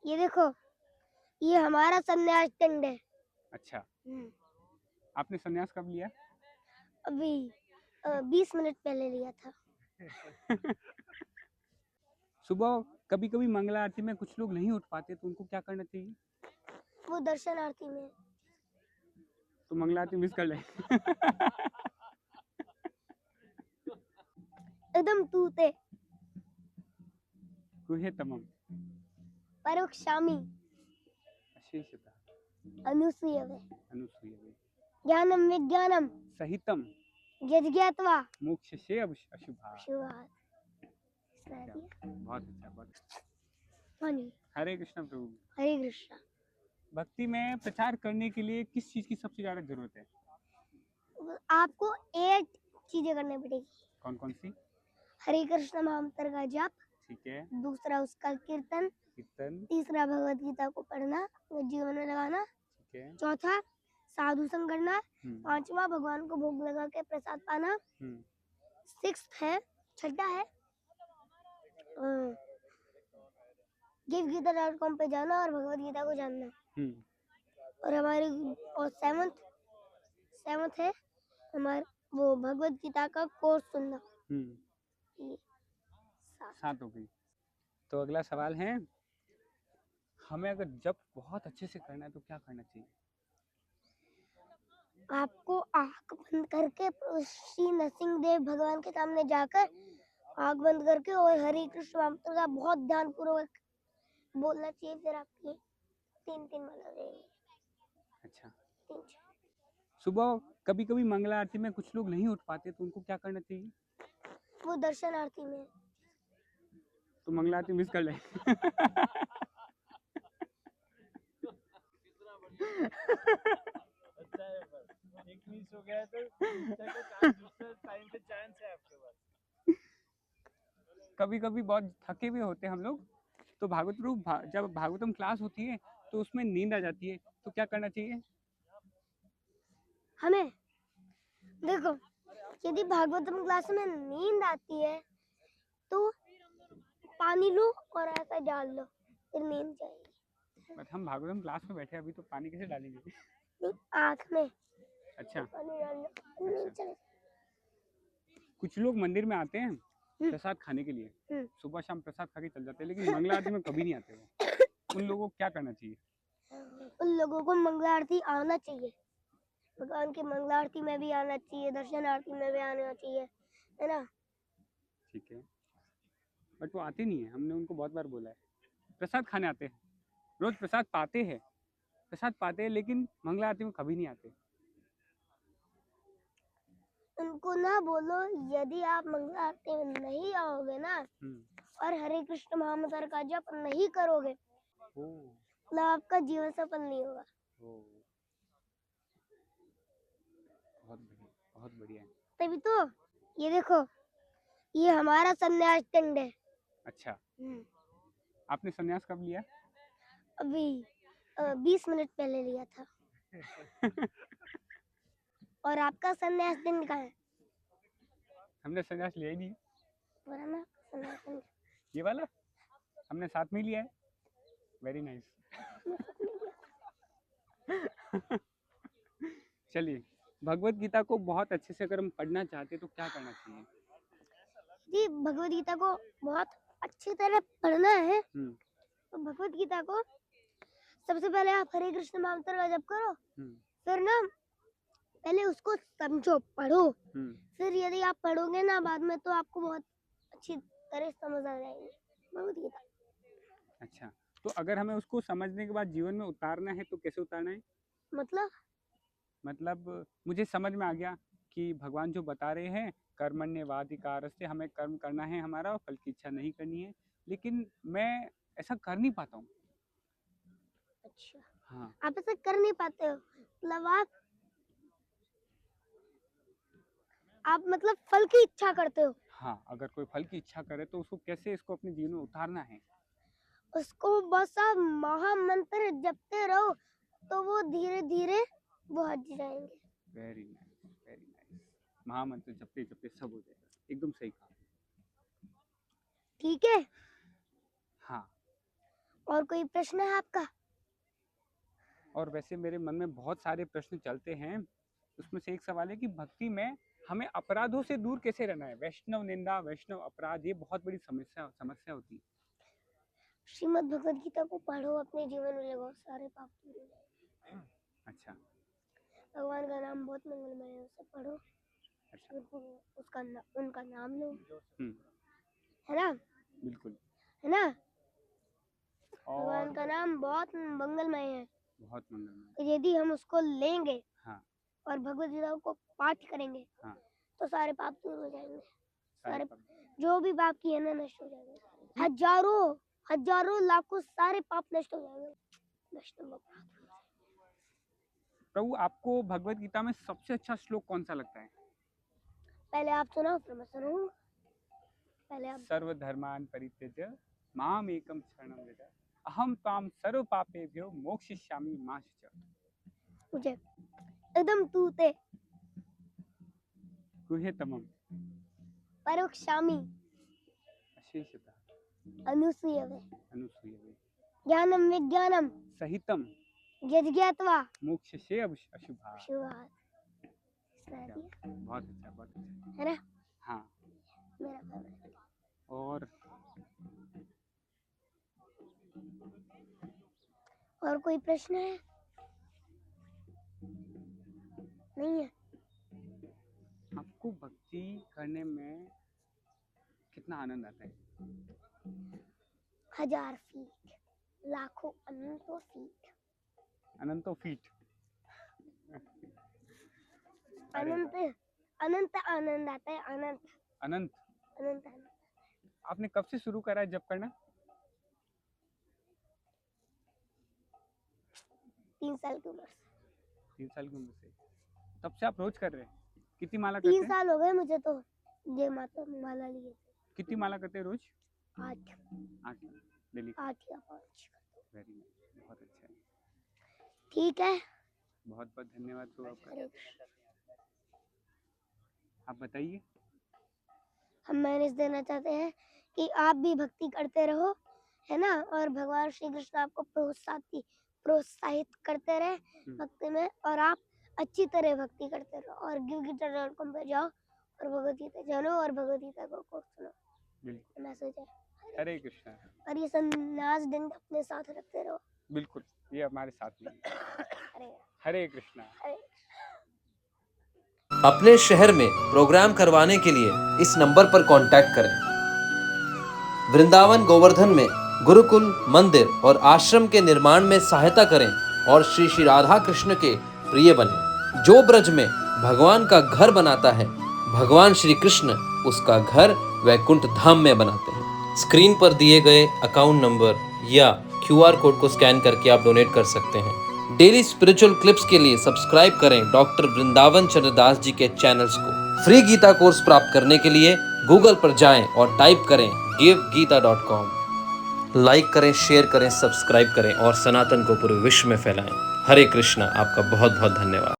ये देखो, ये हमारा संन्यास दंड है। अच्छा, आपने संन्यास कब लिया? अभी 20 मिनट पहले लिया था। सुबह कभी कभी मंगला आरती में कुछ लोग नहीं उठ पाते तो उनको क्या करना चाहिए? वो दर्शनार्थी में। तो मंगला आरती मिस कर ले। एकदम तूते कुहे तमम परोक्षामी अशेषता अनुसूयवे अनुसूयवे ज्ञानम विज्ञानम सहितम यज्ञात्वा मोक्ष से अशुभा। शुभात्। सुना दिया? बहुत अच्छा, बहुत अच्छा। हाँ जी। हरे कृष्ण प्रभु। हरे कृष्णा। भक्ति में प्रचार करने के लिए किस चीज की सबसे ज्यादा जरूरत है? आपको 8 चीजें करनी पड़ेगी। कौन कौन सी? हरे कृष्ण महामंत्र का जाप, ठीक है। दूसरा उसका कीर्तन, कीर्तन, तीसरा भगवत गीता को पढ़ना, जीवन में लगाना, ठीक है। चौथा साधु संग करना, पांचवा भगवान को भोग लगा के प्रसाद पाना, 6th है, छठा है गिवगीता.com पे जाना और भगवत गीता को जानना। और हमारी और 7th है हमारे वो भगवत गीता का कोर्स सुनना। ये 7 हो गई। तो अगला सवाल है, हमें अगर जप बहुत अच्छे से करना है तो क्या करना चाहिए? आपको आंख बंद करके श्री नरसिंहदेव भगवान के सामने जाकर आंख बंद करके और हरे कृष्ण मंत्र का बहुत ध्यान पूर्वक बोलना चाहिए। फिर आपकी 3 माला रहेगी। अच्छा। 3। सुबह कभी कभी मंगला आरती में कुछ लोग नहीं उठ पाते तो उनको क्या करना चाहिए? वो दर्शनार्थी में। तो मंगला आरती मिस कर ले। अच्छा है, बस एक मिस हो गया तो दूसरा टाइम पे चांस है आपके पास। कभी कभी बहुत थके हुए होते हैं हम लोग, तो जब भागवतम क्लास होती है तो उसमें नींद आ जाती है, तो क्या करना चाहिए? हमें देखो, यदि भागवतम क्लास में नींद आती है तो पानी लो और ऐसा डाल लो, फिर नींद जाएगी। बट हम भागवतम क्लास में बैठे, अभी तो पानी कैसे डालेंगे? नहीं, आँख में अच्छा। पानी डाल लो, नींद चले। कुछ लोग मंदिर में आते हैं प्रसाद खाने के लिए, सुबह शाम प्रसाद खा के चल जाते हैं, लेकिन मंगला आरती में कभी नहीं आते वो। उन लोगों को क्या करना चाहिए? उन लोगों को मंगला आरती आना चाहिए। भगवान की मंगला आरती में भी आना चाहिए, दर्शन आरती में भी आना चाहिए, है ना? ठीक है, बट वो आते नहीं है। हमने उनको बहुत बार बोला है। प्रसाद खाने आते हैं, रोज प्रसाद पाते हैं, लेकिन मंगला आरती में कभी नहीं आते। उनको ना बोलो, यदि आप मंगला आरती में नहीं आओगे ना और हरे कृष्ण महामंत्र का जप नहीं करोगे तो आपका जीवन सफल नहीं होगा। बहुत बढ़िया है। तभी तो ये देखो, ये हमारा संन्यास दंड है। अच्छा, आपने संन्यास कब लिया? अभी 20 मिनट पहले लिया था। और आपका संन्यास दंड कहाँ है? हमने संन्यास लिया ही नहीं। पुराना संन्यास दंड ये वाला हमने साथ में लिया है। Very nice. चलिए, भगवत गीता को बहुत अच्छे से अगर हम पढ़ना चाहते तो क्या करना चाहिए? जी, भगवत गीता को बहुत अच्छी तरह पढ़ना है तो भगवत गीता को सबसे पहले आप हरे कृष्ण मंत्र का जप करो। फिर ना पहले उसको समझो, पढ़ो। फिर यदि आप पढ़ोगे ना बाद में तो आपको बहुत अच्छी तरह समझ आ जाएगी भगवत गीता। अच्छा, तो अगर हमें उसको समझने के बाद जीवन में उतारना है तो कैसे उतारना है? मतलब मुझे समझ में आ गया कि भगवान जो बता रहे हैं कर्मण्येवाधिकारस्ते, हमें कर्म करना है हमारा और फल की इच्छा नहीं करनी है, लेकिन मैं ऐसा कर नहीं पाता हूँ। अच्छा, हाँ। आप ऐसा कर नहीं पाते हो, मतलब आप मतलब फल की इच्छा करते हो। हाँ, अगर कोई फल की इच्छा करे तो उसको कैसे इसको अपने जीवन में उतारना है? उसको बस आप महामंत्र जपते रहो तो वो धीरे धीरे वो हट जाएंगे। Very nice, very nice. महामंत्र जपते जपते सब हो जाएगा, एकदम सही कहा। ठीक है। हाँ। और कोई प्रश्न है आपका? और वैसे मेरे मन में बहुत सारे प्रश्न चलते हैं, उसमें से एक सवाल है कि भक्ति में हमें अपराधों से दूर कैसे रहना है? वैष्णव निंदा, वैष्णव अपराध, ये बहुत बड़ी समस्या होती है। श्रीमद् भगवद गीता को पढ़ो, अपने जीवन में लगाओ, सारे पाप दूर हो जाएंगे। अच्छा, भगवान का नाम बहुत मंगलमय है, उसे पढ़ो, अच्छा। उनका नाम लो, हम्म, है ना, बिल्कुल। है ना। और भगवान का नाम बहुत मंगलमय है, बहुत मंगलमय। तो यदि हम उसको लेंगे हाँ, और भगवद गीता को पाठ करेंगे, हाँ, तो सारे पाप दूर हो जाएंगे। सारे सारे पाप। जो भी पाप किए ना नष्ट हो जाएंगे। हजारों लाखों सारे पाप नष्ट हो जाएंगे। वैष्णव अपराध। प्रभु, आपको भगवत गीता में सबसे अच्छा श्लोक कौन सा लगता है? पहले आप सुनाओ, फिर मैं सुनाऊंगा। पहले आप। सर्वधर्मान् परित्यज्य माम एकम शरणं व्रज अहम ताम सर्व पापेभ्यो मोक्षयिष्यामि मा शुचः। मुझे एकदम तूते गुह्यतमं परोक्षामि अशेषतः अनुसूयवे अनुसूयवे ज्ञानम विज्ञानम सहितम यज्ञात्वा मोक्षसे अशुभा। शुभात्। बहुत अच्छा, बहुत अच्छा। है ना, हाँ, मेरा फेवरेट। और कोई प्रश्न है? नहीं है? आपको भक्ति करने में कितना आनंद आता है? 1000 फीट, लाखों अनंतों फीट, अनंतो फीट। अनंत अनंत आनंद आता है। अनंत अनंत। अनंत आनंद। आपने कब से शुरू करा है जप करना? 3 साल की उम्र से। 3 साल की उम्र से। तब से आप रोज कर रहे हैं? कितनी माला करते 3 हैं? साल हो गए मुझे तो ये माला लिए। कितनी माला करते हैं रोज? 8 डेली। 8 या 5। वेरी नाइस, बहुत अच्छा है। ठीक है, बहुत बहुत धन्यवाद प्रभु आपका। हरे। आप बताइए। हम मैसेज देना चाहते हैं कि आप भी भक्ति करते रहो, है ना, और भगवान श्री कृष्ण आपको प्रोत्साहित करते रहे भक्ति में, और आप अच्छी तरह भक्ति करते रहो। और givegita.com पे जाओ और भगवद गीता जानो और भगवद गीता को कोट सुनो। बिल्कुल। मैसेज है। हरे कृष्णा। और ये संन्यास दंड अपने साथ रखते रहो। बिल्कुल, ये हमारे साथ में है। हरे हरे कृष्णा। हरे। अपने शहर में प्रोग्राम करवाने के लिए इस नंबर पर कांटेक्ट करें। वृंदावन गोवर्धन में गुरुकुल, मंदिर और आश्रम के निर्माण में सहायता करें और श्री श्री राधा कृष्ण के प्रिय बने। जो ब्रज में भगवान का घर बनाता है, भगवान श्री कृष्ण उसका घर वैकुंठ धाम में बनाते हैं। स्क्रीन पर दिए गए अकाउंट नंबर या QR कोड को स्कैन करके आप डोनेट कर सकते हैं। डेली स्पिरिचुअल क्लिप्स के लिए सब्सक्राइब करें डॉक्टर वृंदावन चंद्रदास जी के चैनल्स को। फ्री गीता कोर्स प्राप्त करने के लिए गूगल पर जाएं और टाइप करें givegita.com। लाइक करें, शेयर करें, सब्सक्राइब करें और सनातन को पूरे विश्व में फैलाएं। हरे कृष्णा। आपका बहुत बहुत धन्यवाद।